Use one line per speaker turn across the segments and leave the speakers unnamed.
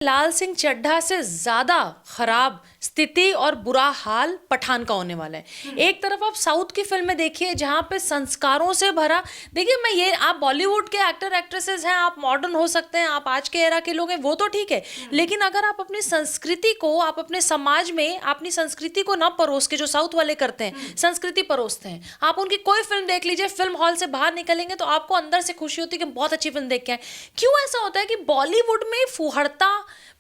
लाल सिंह चड्ढा से ज्यादा खराब स्थिति और बुरा हाल पठान का होने वाला है। एक तरफ आप साउथ की फिल्में देखिए जहां पे संस्कारों से भरा, देखिए मैं ये, आप बॉलीवुड के एक्टर एक्ट्रेसेस हैं, आप मॉडर्न हो सकते हैं, आप आज के एरा के लोग हैं, वो तो ठीक है, लेकिन अगर आप अपनी संस्कृति को, आप अपने समाज में अपनी संस्कृति को ना परोस के, जो साउथ वाले करते हैं, संस्कृति परोसते हैं, आप उनकी कोई फिल्म देख लीजिए, फिल्म हॉल से बाहर निकलेंगे तो आपको अंदर से खुशी होती है कि बहुत अच्छी फिल्म देख के आए। क्यों ऐसा होता है कि बॉलीवुड में फुहड़ता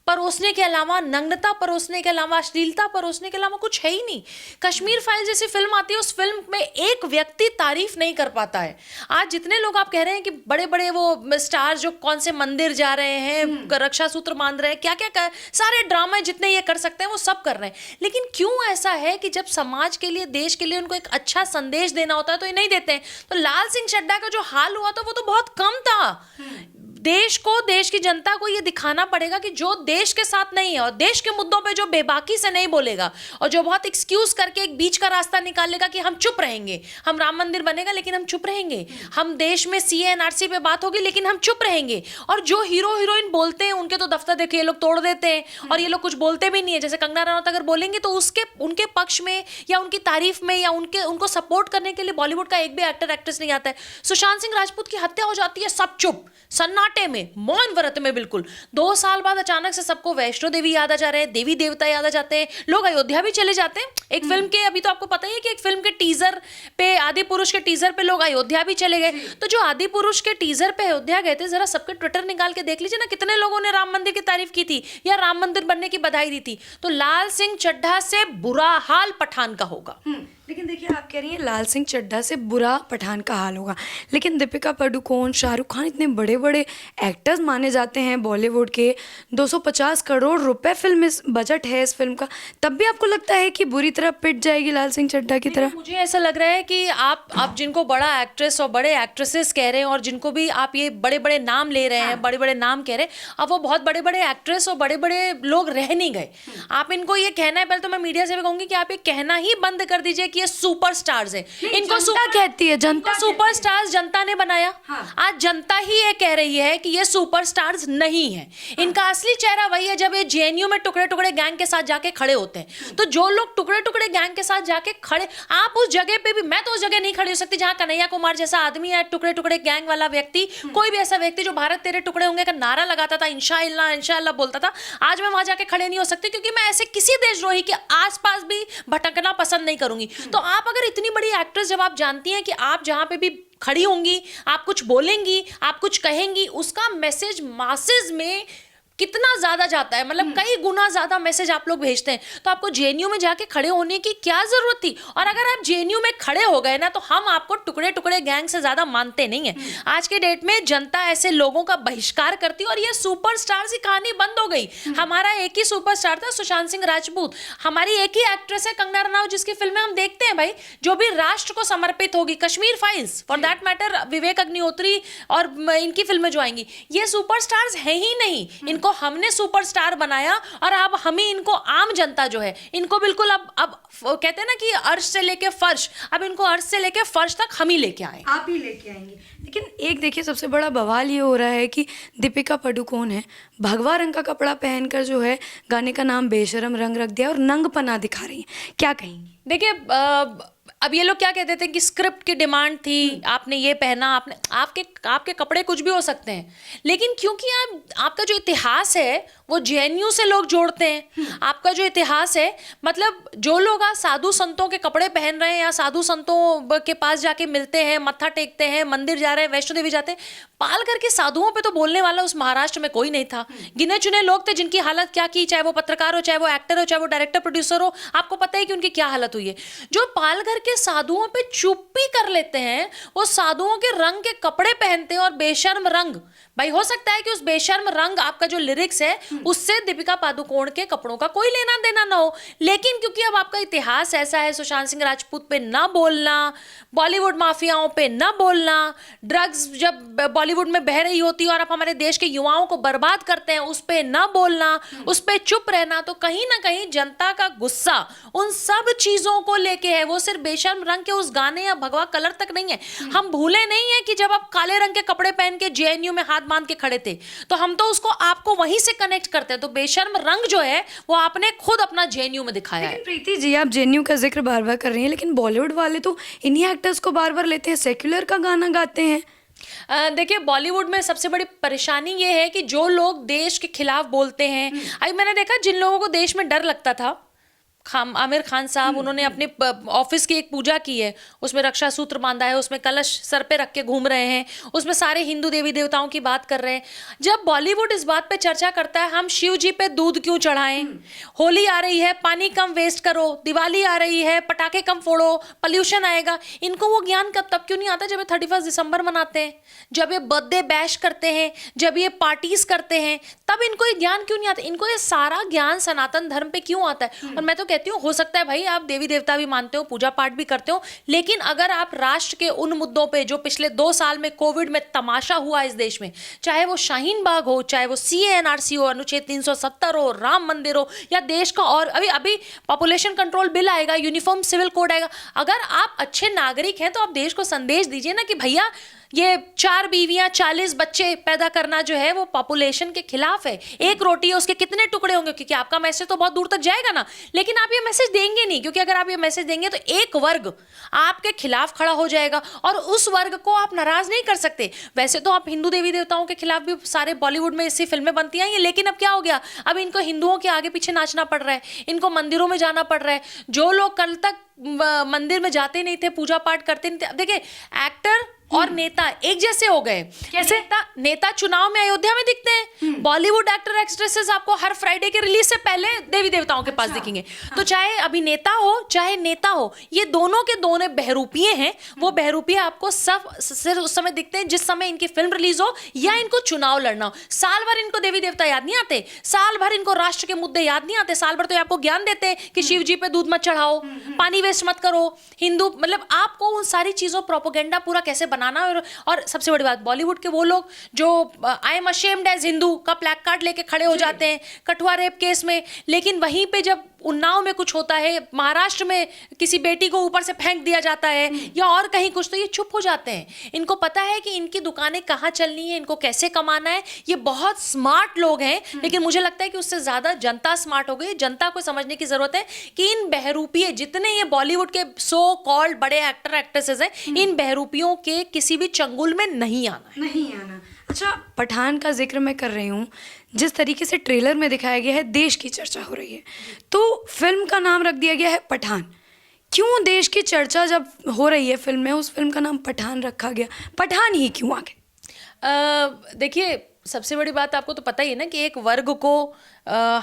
परोसने के अलावा, नग्नता परोसने के अलावा, अश्लीलता परोसने के अलावा कुछ है ही नहीं। कश्मीर फाइल जैसी फिल्म आती है, उस फिल्म में एक व्यक्ति तारीफ नहीं कर पाता है। आज जितने लोग आप कह रहे हैं कि बड़े बड़े वो स्टार जो कौन से मंदिर जा रहे हैं, रक्षा सूत्र बांध रहे हैं, क्या क्या कर, सारे ड्रामे जितने ये कर सकते हैं वो सब कर रहे हैं, लेकिन क्यों ऐसा है कि जब समाज के लिए, देश के लिए उनको एक अच्छा संदेश देना होता है तो ये नहीं देते हैं। तो लाल सिंह चड्ढा का जो हाल हुआ था वो तो बहुत कम था। देश को, देश की जनता को ये दिखाना पड़ेगा कि जो देश के साथ नहीं है और देश के मुद्दों पे जो बेबाकी से नहीं बोलेगा और जो बहुत एक्सक्यूज करके एक बीच का रास्ता निकालेगा कि हम चुप रहेंगे, हम राम मंदिर बनेगा लेकिन हम चुप रहेंगे, हम देश में सीए एनआरसी पे बात होगी लेकिन हम चुप रहेंगे, और जो हीरो हीरोइन बोलते हैं उनके तो दफ्तर देखे ये लोग तोड़ देते हैं और ये लोग कुछ बोलते भी नहीं है। जैसे कंगना रनौत अगर बोलेंगे तो उसके, उनके पक्ष में या उनकी तारीफ में या उनको सपोर्ट करने के लिए बॉलीवुड का एक भी एक्टर एक्ट्रेस नहीं आता है। सुशांत सिंह राजपूत की हत्या हो जाती है, सब चुप, सन्नाटे में, मौन व्रत में, बिल्कुल 2 साल बाद अचानक से सबको वैष्णो देवी याद आ जा रहे हैं, देवी देवता याद आ जाते हैं, लोग अयोध्या भी चले जाते हैं। एक फिल्म के, अभी तो आपको पता ही है कि एक फिल्म के टीजर पे, आदि पुरुष के टीजर पे लोग अयोध्या भी चले गए। तो जो आदि पुरुष के टीजर पे अयोध्या गए थे, जरा सबके ट्विटर निकाल के देख लीजिए ना, कितने लोगों ने राम मंदिर की तारीफ की थी या राम मंदिर बनने की बधाई दी थी। तो लाल सिंह चड्ढा से बुरा हाल पठान का होगा।
लेकिन देखिए, आप कह रही हैं लाल सिंह चड्ढा से बुरा पठान का हाल होगा, लेकिन दीपिका पादुकोण, शाहरुख खान इतने बड़े बड़े एक्टर्स माने जाते हैं बॉलीवुड के, 250 करोड़ रुपए फिल्म, इस बजट है इस फिल्म का, तब भी आपको लगता है कि बुरी तरह पिट जाएगी लाल सिंह चड्ढा की तरह?
मुझे ऐसा लग रहा है कि आप जिनको बड़ा एक्ट्रेस और बड़े एक्ट्रेसेस कह रहे हैं और जिनको भी आप ये बड़े बड़े नाम ले रहे हैं, बड़े बड़े नाम कह रहे हैं, अब वो बहुत बड़े बड़े एक्ट्रेस और बड़े बड़े लोग रह नहीं गए। आप इनको ये कहना है, पहले तो मैं मीडिया से भी कहूंगी कि आप ये कहना ही बंद कर दीजिए कि ये सुपरस्टार्स हैं। इनको
जनता कहती है, जनता
सुपरस्टार्स जनता ने बनाया। आज जनता ही ये कह रही है कि ये सुपरस्टार्स नहीं है। इनका असली चेहरा वही है जब ये जेएनयू में टुकड़े टुकड़े गैंग के साथ जाके खड़े होते हैं। तो जो लोग टुकड़े टुकड़े गैंग के साथ जाके खड़े, आप उस जगह पे भी, मैं तो उस जगह नहीं खड़ी हो सकती जहां कन्हैया कुमार जैसा आदमी है, टुकड़े टुकड़े गैंग वाला व्यक्ति, कोई भी ऐसा व्यक्ति जो भारत तेरे टुकड़े होंगे का नारा लगाता था, इंशाअल्लाह इंशाअल्लाह बोलता था, आज मैं वहां जाके खड़े नहीं हो सकती, क्योंकि मैं ऐसे किसी देशद्रोही के आसपास भी भटकना पसंद नहीं करूंगी। तो आप अगर इतनी बड़ी एक्ट्रेस, जब आप जानती हैं कि आप जहां पे भी खड़ी होंगी, आप कुछ बोलेंगी, आप कुछ कहेंगी, उसका मैसेज मासेस में कितना ज्यादा जाता है, मतलब कई गुना ज्यादा मैसेज आप लोग भेजते हैं, तो आपको जेएनयू में जाके खड़े होने की क्या जरूरत थी? और अगर आप जेएनयू में खड़े हो गए ना, तो हम आपको टुकड़े टुकड़े गैंग से ज्यादा मानते नहीं है। आज के डेट में जनता ऐसे लोगों का बहिष्कार करती है और ये सुपरस्टार की कहानी बंद हो गई। हमारा एक ही सुपरस्टार था, सुशांत सिंह राजपूत, हमारी एक ही एक्ट्रेस है कंगना रनौत, जिसकी फिल्में हम देखते हैं भाई, जो भी राष्ट्र को समर्पित होगी, Kashmir Files for that matter, Vivek Agnihotri और इनकी फिल्में जो आएंगी, ये सुपरस्टार्स है ही नहीं। इनको हमने सुपरस्टार बनाया और अब हम ही इनको, आम जनता जो है, इनको बिल्कुल अब कहते हैं ना कि अर्श से लेके फर्श, अब इनको अर्श से लेके फर्श तक हम ही लेके आए,
आप ही लेके आएंगे। लेकिन एक देखिए, सबसे बड़ा बवाल ये हो रहा है कि दीपिका पादुकोण है, भगवा रंग का कपड़ा पहनकर जो है गाने का नाम बेशरम रंग रख दिया और नंगपना दिखा रही है, क्या कहेंगी?
देखिए, अब ये लोग क्या कहते थे कि स्क्रिप्ट की डिमांड थी, आपने ये पहना, आपने, आपके कपड़े कुछ भी हो सकते हैं, लेकिन क्योंकि आपका जो इतिहास है वो जेएनयू से लोग जोड़ते हैं। आपका जो इतिहास है, मतलब जो लोग आज साधु संतों के कपड़े पहन रहे हैं या साधु संतों के पास जाके मिलते हैं, मत्था टेकते हैं, मंदिर जा रहे हैं, वैष्णो देवी जाते हैं, पालघर के साधुओं पे तो बोलने वाला उस महाराष्ट्र में कोई नहीं था। गिने चुने लोग थे जिनकी हालत क्या की, चाहे वो पत्रकार हो, चाहे वो एक्टर हो, चाहे वो डायरेक्टर प्रोड्यूसर हो, आपको पता है कि उनकी क्या हालत हुई है। जो पालघर के साधुओं पे चुप्पी कर लेते हैं, वो साधुओं के रंग के कपड़े पहनते हैं और बेशर्म रंग, भाई हो सकता है कि उस बेशर्म रंग, आपका जो लिरिक्स है उससे दीपिका पादुकोण के कपड़ों का कोई लेना देना ना हो, लेकिन क्योंकि अब आपका इतिहास ऐसा है, सुशांत सिंह राजपूत पे ना बोलना, बॉलीवुड माफियाओं पे ना बोलना, ड्रग्स जब बॉलीवुड में बह रही होती है और आप हमारे देश के युवाओं को बर्बाद करते हैं, उस पे ना बोलना, उस पे चुप रहना, तो कहीं ना कहीं जनता का गुस्सा उन सब चीजों को लेके है। वो सिर्फ बेशर्म रंग के उस गाने या भगवा कलर तक नहीं है। हम भूले नहीं है कि जब आप काले रंग के कपड़े पहन के जेएनयू में हाथ बांध के खड़े थे, तो हम तो उसको आपको वहीं से कनेक्ट करते हैं। तो बेशर्म रंग जो है वो आपने खुद अपना जेएनयू में दिखाया है।
लेकिन प्रीति जी, आप जेएनयू का जिक्र बार बार कर रही हैं, लेकिन बॉलीवुड वाले तो इन्हीं एक्टर्स को बार बार लेते हैं, सेक्युलर का गाना गाते हैं।
देखिए, बॉलीवुड में सबसे बड़ी परेशानी ये है कि जो लोग देश के खिलाफ बोलते हैं, अभी मैंने देखा जिन लोगों को देश में डर लगता था, आमिर खान साहब, उन्होंने अपने ऑफिस की एक पूजा की है, उसमें रक्षा सूत्र बांधा है, उसमें कलश सर पे रख के घूम रहे हैं, उसमें सारे हिंदू देवी देवताओं की बात कर रहे हैं। जब बॉलीवुड इस बात पे चर्चा करता है हम शिव जी पे दूध क्यों चढ़ाएं, होली आ रही है पानी कम वेस्ट करो, दिवाली आ रही है पटाखे कम फोड़ो, पोल्यूशन आएगा, इनको वो ज्ञान तब क्यों नहीं आता जब ये 31 दिसंबर मनाते हैं, जब ये बर्थडे बैश करते हैं, जब ये पार्टीज करते हैं, तब इनको ये ज्ञान क्यों नहीं आता? इनको ये सारा ज्ञान सनातन धर्म पे क्यों आता है? और मैं तो कहती हूँ, हो सकता है भाई आप देवी देवता भी मानते हो, पूजा पाठ भी करते हो, लेकिन अगर आप राष्ट्र के उन मुद्दों पे जो पिछले 2 साल में कोविड में तमाशा हुआ इस देश में, चाहे वो शाहीन बाग हो, चाहे वो CANRC हो, अनुच्छेद 370 हो, राम मंदिर हो, या देश का और अभी पॉपुलेशन कंट्रोल बिल आएगा, यूनिफॉर्म सिविल कोड आएगा, अगर आप अच्छे नागरिक हैं तो आप देश को संदेश दीजिए ना कि भैया ये 4 बीवियां 40 बच्चे पैदा करना जो है वो पॉपुलेशन के खिलाफ है, एक रोटी है उसके कितने टुकड़े होंगे, क्योंकि आपका मैसेज तो बहुत दूर तक जाएगा ना, लेकिन आप ये मैसेज देंगे नहीं, क्योंकि अगर आप ये मैसेज देंगे तो एक वर्ग आपके खिलाफ खड़ा हो जाएगा और उस वर्ग को आप नाराज नहीं कर सकते। वैसे तो आप हिंदू देवी देवताओं के खिलाफ भी सारे बॉलीवुड में ऐसी फिल्में बनती हैं, लेकिन अब क्या हो गया, अब इनको हिंदुओं के आगे पीछे नाचना पड़ रहा है, इनको मंदिरों में जाना पड़ रहा है। जो लोग कल तक मंदिर में जाते नहीं थे, पूजा पाठ करते नहीं थे, अब देखिए एक्टर और नेता एक जैसे हो गए।
कैसे?
नेता चुनाव में अयोध्या में दिखते हैं, बॉलीवुड एक्टर एक्ट्रेसेस आपको हर फ्राइडे के रिलीज से पहले देवी देवताओं के पास दिखेंगे। तो चाहे अभिनेता हो चाहे नेता हो, ये दोनों के दोनों बहरूपिये हैं। वो बहरूपिये आपको सब सिर्फ उस समय दिखते हैं जिस समय इनकी फिल्म रिलीज हो या इनको चुनाव लड़ना हो। साल भर इनको देवी देवता याद नहीं आते, साल भर इनको राष्ट्र के मुद्दे याद नहीं आते, साल भर तो आपको ज्ञान देते हैं कि शिव जी पे दूध मत चढ़ाओ, पानी वेस्ट मत करो, हिंदू मतलब आपको उन सारी चीजों प्रोपोगेंडा पूरा कैसे बनाना। और सबसे बड़ी बात, बॉलीवुड के वो लोग जो I am ashamed as Hindu का प्लैक कार्ड लेके खड़े हो जाते हैं कठुआ रेप केस में, लेकिन वहीं पे जब उन्नाव में कुछ होता है, महाराष्ट्र में किसी बेटी को ऊपर से फेंक दिया जाता है या और कहीं कुछ, तो ये चुप हो जाते हैं। इनको पता है कि इनकी दुकानें कहाँ चलनी है, इनको कैसे कमाना है। ये बहुत स्मार्ट लोग हैं, लेकिन मुझे लगता है कि उससे ज्यादा जनता स्मार्ट हो गई। जनता को समझने की जरूरत है कि इन बहरूपिये जितने ये बॉलीवुड के सो कॉल्ड बड़े एक्टर एक्ट्रेसेस हैं, इन बहरूपियों के किसी भी चंगुल में नहीं आना है।
नहीं आना। अच्छा, पठान का जिक्र मैं कर रही हूँ, जिस तरीके से ट्रेलर में दिखाया गया है देश की चर्चा हो रही है, तो फिल्म का नाम रख दिया गया है पठान। क्यों देश की चर्चा जब हो रही है फिल्म में, उस फिल्म का नाम पठान रखा गया? पठान ही क्यों आगे?
देखिए, सबसे बड़ी बात आपको तो पता ही है ना कि एक वर्ग को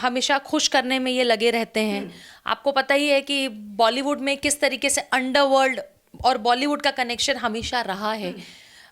हमेशा खुश करने में ये लगे रहते हैं। आपको पता ही है कि बॉलीवुड में किस तरीके से अंडरवर्ल्ड और बॉलीवुड का कनेक्शन हमेशा रहा है।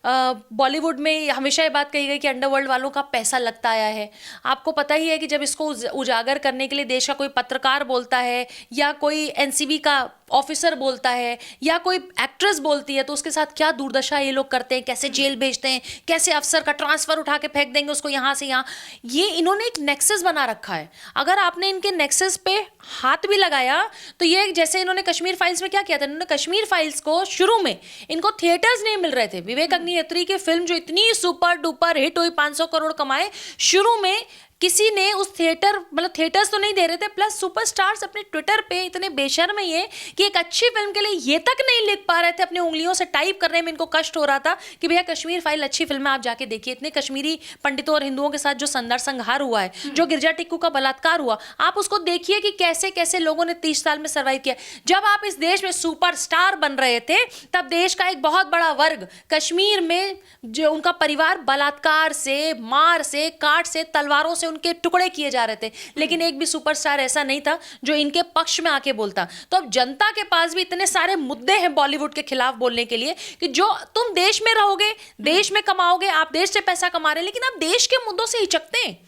बॉलीवुड में हमेशा ये बात कही गई कि अंडरवर्ल्ड वालों का पैसा लगता आया है। आपको पता ही है कि जब इसको उजागर करने के लिए देश का कोई पत्रकार बोलता है या कोई NCB का ऑफिसर बोलता है या कोई एक्ट्रेस बोलती है, तो उसके साथ क्या दुर्दशा ये लोग करते हैं, कैसे जेल भेजते हैं, कैसे अफसर का ट्रांसफर उठा के फेंक देंगे उसको यहाँ से यहाँ। ये इन्होंने एक नेक्सस बना रखा है। अगर आपने इनके नेक्सस पे हाथ भी लगाया तो ये जैसे इन्होंने कश्मीर फाइल्स में क्या किया था, इन्होंने कश्मीर फाइल्स को शुरू में इनको थिएटर्स नहीं मिल रहे थे। विवेक अग्निहोत्री की फिल्म जो इतनी सुपर डुपर हिट हुई, 500 करोड़ कमाए, शुरू में किसी ने उस थिएटर मतलब थिएटर्स तो नहीं दे रहे थे, प्लस सुपरस्टार्स अपने ट्विटर पे इतने बेशर्म है ये कि एक अच्छी फिल्म के लिए ये तक नहीं लिख पा रहे थे, अपनी उंगलियों से टाइप करने में इनको कष्ट हो रहा था कि भैया कश्मीर फाइल अच्छी फिल्म है, आप जाके देखिए। इतने कश्मीरी पंडितों और हिंदुओं के साथ जो नरसंहार हुआ है, जो गिरजा टिक्कू का बलात्कार हुआ, आप उसको देखिए कि कैसे कैसे लोगों ने 30 साल में सर्वाइव किया। जब आप इस देश में सुपरस्टार बन रहे थे, तब देश का एक बहुत बड़ा वर्ग कश्मीर में जो उनका परिवार बलात्कार से, मार से, काट से, तलवारों से उनके टुकड़े किए जा रहे थे, लेकिन एक भी सुपरस्टार ऐसा नहीं था जो इनके पक्ष में आके बोलता। तो अब जनता के पास भी इतने सारे मुद्दे हैं बॉलीवुड के खिलाफ बोलने के लिए कि जो तुम देश में रहोगे, देश में कमाओगे, आप देश से पैसा कमा रहे हैं, लेकिन आप देश के मुद्दों से हिचकते हैं।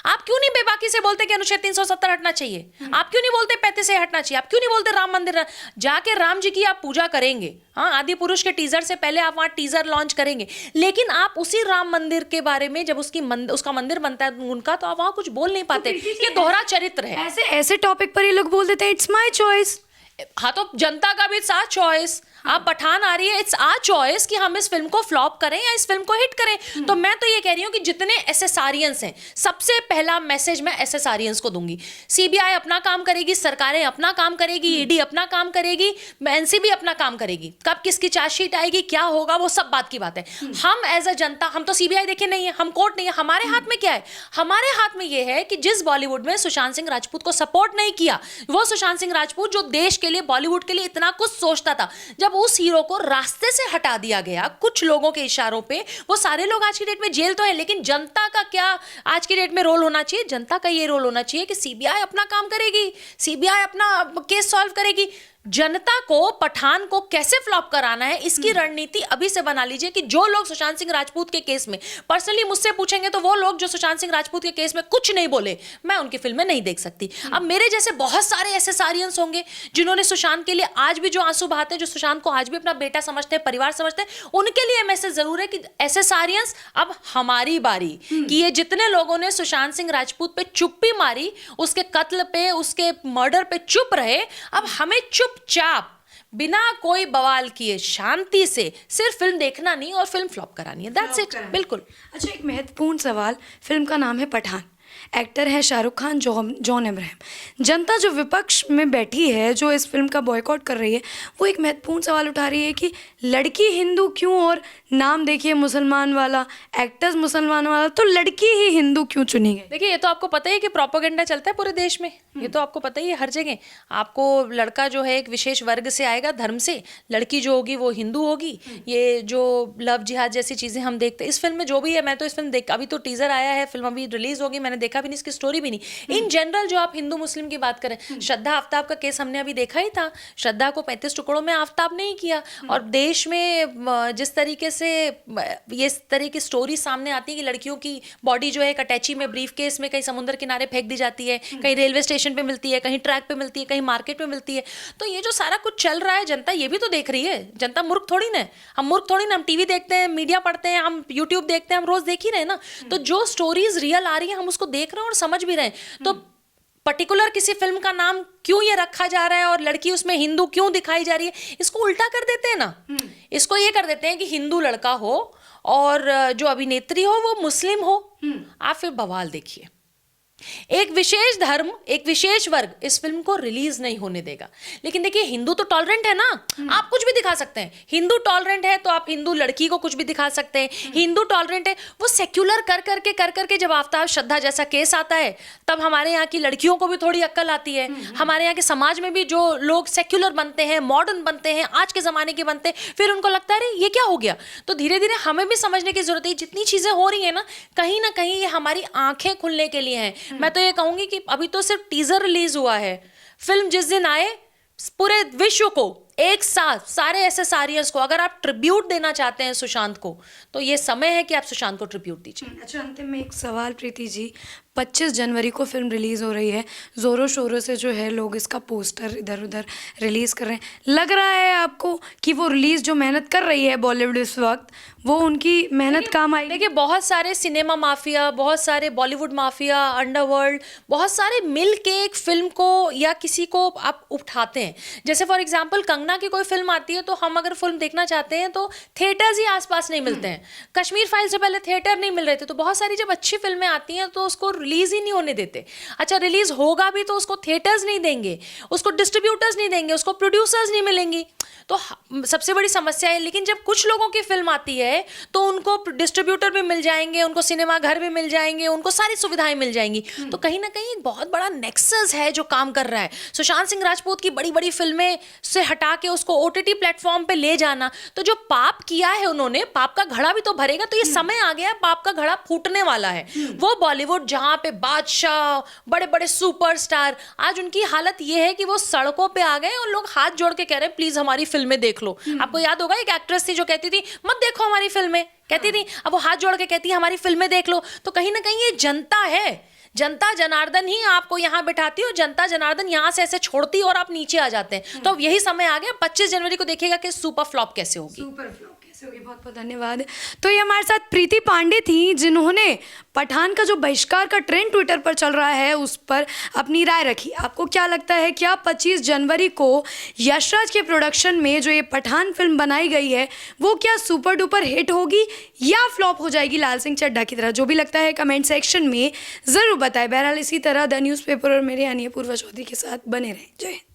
आप क्यों नहीं बेबाकी से बोलते कि अनुच्छेद 370 हटना चाहिए? आप क्यों नहीं बोलते 35 से हटना चाहिए? आप क्यों नहीं बोलते राम मंदिर जाके राम जी की आप पूजा करेंगे? हाँ, आदि पुरुष के टीजर से पहले आप वहां टीजर लॉन्च करेंगे, लेकिन आप उसी राम मंदिर के बारे में जब उसका मंदिर बनता है उनका, तो आप वहां कुछ बोल नहीं पाते। ये दोहरा चरित्र है।
ऐसे टॉपिक पर ये लोग बोल देते हैं इट्स माय चॉइस।
हाँ, तो जनता का भी इट्स आवर चॉइस। आप पठान आ रही है, इट्स आवर चॉइस कि हम इस फिल्म को फ्लॉप करें या इस फिल्म को हिट करें। तो मैं तो ये कह रही हूँ कि जितने एसएसआरियंस हैं, सबसे पहला मैसेज मैं एसएसआरियंस को दूंगी। सीबीआई अपना काम करेगी, सरकारें अपना काम करेगी, ईडी अपना काम करेगी, एनसीबी अपना काम करेगी। कब किसकी चार्जशीट आएगी, क्या होगा, वो सब बात की बात है। हम एज अ जनता, हम तो सीबीआई देखे नहीं है, हम कोर्ट नहीं है, हमारे हाथ में क्या है? हमारे हाथ में ये है कि जिस बॉलीवुड में सुशांत सिंह राजपूत को सपोर्ट नहीं किया, वो सुशांत सिंह राजपूत जो देश के लिए, बॉलीवुड के लिए इतना कुछ सोचता था, जब उस हीरो को रास्ते से हटा दिया गया कुछ लोगों के इशारों पे, वो सारे लोग आज की डेट में जेल तो है, लेकिन जनता का क्या आज की डेट में रोल होना चाहिए? जनता का ये रोल होना चाहिए कि सीबीआई अपना काम करेगी, सीबीआई अपना केस सॉल्व करेगी। जनता को पठान को कैसे फ्लॉप कराना है, इसकी रणनीति अभी से बना लीजिए कि जो लोग सुशांत सिंह राजपूत के केस में, पर्सनली मुझसे पूछेंगे तो वो लोग जो सुशांत सिंह राजपूत के केस में कुछ नहीं बोले, मैं उनकी फिल्में नहीं देख सकती। अब मेरे जैसे बहुत सारे एसएसआरियंस होंगे जिन्होंने सुशांत के लिए आज भी जो आंसू बहाते हैं, जो सुशांत को आज भी अपना बेटा समझते हैं, परिवार समझते हैं, उनके लिए मैसेज जरूर है कि एसएसआरियंस, अब हमारी बारी कि ये जितने लोगों ने सुशांत सिंह राजपूत पे चुप्पी मारी, उसके कत्ल पे, उसके मर्डर पे चुप रहे, अब हमें चुपचाप बिना कोई बवाल किए शांति से सिर्फ फिल्म देखना नहीं और फिल्म फ्लॉप करानी है। That's it. बिल्कुल।
अच्छा, एक महत्वपूर्ण सवाल, फिल्म का नाम है पठान, एक्टर है शाहरुख खान, जॉन अब्राहम। जनता जो विपक्ष में बैठी है, जो इस फिल्म का बॉयकॉट कर रही है, वो एक महत्वपूर्ण सवाल उठा रही है कि लड़की हिंदू क्यों, और नाम देखिए मुसलमान वाला, एक्टर्स मुसलमान वाला, तो लड़की ही हिंदू क्यों चुनी गई?
देखिए, ये तो आपको पता ही है कि प्रोपेगेंडा चलता है पूरे देश में, ये तो आपको पता ही है हर जगह। आपको लड़का जो है एक विशेष वर्ग से आएगा, धर्म से, लड़की जो होगी वो हिंदू होगी। ये जो लव जिहाद जैसी चीजें हम देखते हैं इस फिल्म में, जो भी है, मैं तो इस फिल्म देख, अभी तो टीजर आया है, फिल्म अभी रिलीज होगी, मैंने देखा भी नहीं, इसकी स्टोरी भी नहीं। इन जनरल जो आप हिंदू मुस्लिम की बात करें, श्रद्धा आफ्ताब का केस हमने अभी देखा ही था। श्रद्धा को 35 टुकड़ों में आफ्ताब नहीं किया, और देश में जिस तरीके से ये तरह की स्टोरी सामने आती है कि लड़कियों की बॉडी जो है एक अटैची में, ब्रीफ केस में कहीं समुद्र किनारे फेंक दी जाती है, कहीं रेलवे स्टेशन पे मिलती है, कहीं ट्रैक पे मिलती है, कहीं मार्केट में मिलती है। तो ये जो सारा कुछ चल रहा है, जनता ये भी तो देख रही है। जनता मूर्ख थोड़ी ना, हम मूर्ख थोड़ी ना, हम टीवी देखते हैं, मीडिया पढ़ते हैं, हम यूट्यूब देखते हैं, हम रोज देख ही रहे हैं ना। तो जो स्टोरीज रियल आ रही है हम उसको देख रहे हैं और समझ भी रहे हैं। तो पर्टिकुलर किसी फिल्म का नाम क्यों ये रखा जा रहा है और लड़की उसमें हिंदू क्यों दिखाई जा रही है, इसको उल्टा कर देते हैं ना। इसको ये कर देते हैं कि हिंदू लड़का हो और जो अभिनेत्री हो वो मुस्लिम हो। आप फिर बवाल देखिए। एक विशेष धर्म, एक विशेष वर्ग इस फिल्म को रिलीज नहीं होने देगा। लेकिन देखिए, हिंदू तो टॉलरेंट है ना, आप कुछ भी दिखा सकते हैं। हिंदू टॉलरेंट है तो आप हिंदू लड़की को कुछ भी दिखा सकते हैं। हिंदू टॉलरेंट है, वो सेक्युलर कर करके जब आफ्ताब श्रद्धा जैसा केस आता है, तब हमारे यहाँ की लड़कियों को भी थोड़ी अक्ल आती है। हमारे यहाँ के समाज में भी जो लोग सेक्युलर बनते हैं, मॉडर्न बनते हैं, आज के जमाने के बनते हैं, फिर उनको लगता है अरे ये क्या हो गया। तो धीरे धीरे हमें भी समझने की जरूरत है। जितनी चीजें हो रही है ना कहीं ये हमारी आंखें खुलने के लिए हैं। मैं तो ये कहूंगी कि अभी तो सिर्फ टीजर रिलीज हुआ है। फिल्म जिस दिन आए, पूरे विश्व को एक साथ, सारे एसएसआरियंस को, अगर आप ट्रिब्यूट देना चाहते हैं सुशांत को, तो ये समय है कि आप सुशांत को ट्रिब्यूट दीजिए।
अच्छा, अंतिम में एक सवाल प्रीति जी, 25 जनवरी को फिल्म रिलीज हो रही है, जोरों शोरों से जो है लोग इसका पोस्टर इधर उधर रिलीज कर रहे हैं। लग रहा है आपको कि वो रिलीज जो मेहनत कर रही है बॉलीवुड इस वक्त, वो उनकी मेहनत काम आई?
देखिए, बहुत सारे सिनेमा माफिया, बहुत सारे बॉलीवुड माफिया, अंडरवर्ल्ड, बहुत सारे मिल के एक फिल्म को या किसी को आप उठाते हैं। जैसे फॉर एग्जाम्पल कंगना की कोई फिल्म आती है तो हम अगर फिल्म देखना चाहते हैं तो थिएटर्स ही आसपास नहीं मिलते हैं। कश्मीर फाइल्स से पहले थिएटर नहीं मिल रहे थे। तो बहुत सारी जब अच्छी फिल्में आती हैं तो उसको रिलीज ही नहीं होने देते। अच्छा, रिलीज होगा भी तो उसको थिएटर्स नहीं देंगे, उसको डिस्ट्रीब्यूटर्स नहीं देंगे, उसको प्रोड्यूसर्स नहीं मिलेंगी। तो सबसे बड़ी समस्या है। लेकिन जब कुछ लोगों की फिल्म आती है तो उनको डिस्ट्रीब्यूटर भी मिल जाएंगे, उनको सिनेमा घर भी मिल जाएंगे, उनको सारी सुविधाएं मिल जाएंगी। तो कहीं ना कहीं एक बहुत बड़ा नेक्सस है जो काम कर रहा है। सुशांत सिंह राजपूत की बड़ी बड़ी फिल्में से हटा के उसको ओटीटी प्लेटफॉर्म पे ले जाना, तो जो पाप किया है उन्होंने, पाप का घड़ा भी तो भरेगा। तो ये समय आ गया, पाप का घड़ा फूटने वाला है। वो बॉलीवुड जहां पे बादशाह, बड़े बड़े सुपरस्टार, आज उनकी हालत ये है कि वो सड़कों पे आ गए और लोग हाथ जोड़ के कह रहे हैं प्लीज हमारी फिल्में देख लो। आपको याद होगा एक एक्ट्रेस थी जो कहती थी मत देखो हमारी फिल्में, कहती थी, अब वो हाथ जोड़ के कहती है हमारी फिल्में देख लो। तो कहीं ना कहीं ये जनता है, जनता जनार्दन ही आपको यहाँ बिठाती है और जनता जनार्दन यहाँ से ऐसे छोड़ती है और आप नीचे आ जाते हैं। तो अब यही समय आ गया, 25 जनवरी को देखिएगा कि सुपर फ्लॉप कैसे होगी।
सुपर फ्लॉप कैसे होगी, बहुत बहुत धन्यवाद। तो ये हमारे साथ प्रीति पांडे थी, जिन्होंने पठान का जो बहिष्कार का ट्रेंड ट्विटर पर चल रहा है उस पर अपनी राय रखी। आपको क्या लगता है, क्या 25 जनवरी को यशराज के प्रोडक्शन में जो ये पठान फिल्म बनाई गई है वो क्या सुपर डुपर हिट होगी या फ्लॉप हो जाएगी लाल सिंह चड्ढा की तरह? जो भी लगता है कमेंट सेक्शन में ज़रूर बताएं। बहरहाल इसी तरह द न्यूज़पेपर और मेरे यानी पूर्वा चौधरी के साथ बने रहें। जय हिंद।